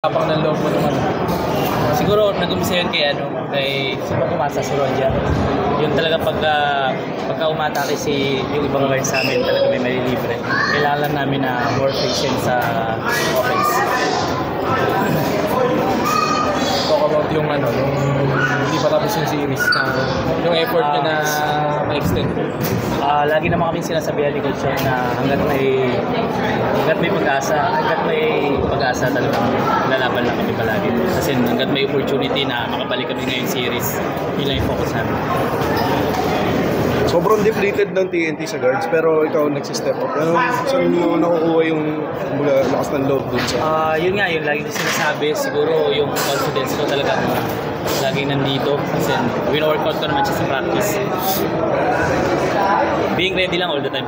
Kapang ng loob mo naman. Siguro nag-umpisa yun kay sino umasa si Roger. Yun talaga pagka umatake yung ibang guards sa amin, talaga may libre. Kailangan namin na more patient sa offense. Talk about yung hindi pa tapos yung series na yung effort nyo na ma-extend. Lagi naman kami sinasabihan ni Coach na hanggat may pag-asa talagang lalaban lang kami palagi. Kasi hanggat may opportunity na makabalik kami ngayong series, yun lang yung focus namin. Sobrang depleted ng TNT sa guards pero ikaw nagsistep up. Saan mo nakukuha yung lakas ng loob dun sa? Yun nga, yung lagi ko sinasabi, siguro yung confidence ko talaga laging nandito. Kasi win-workout ko naman siya sa practice. Being ready lang all the time.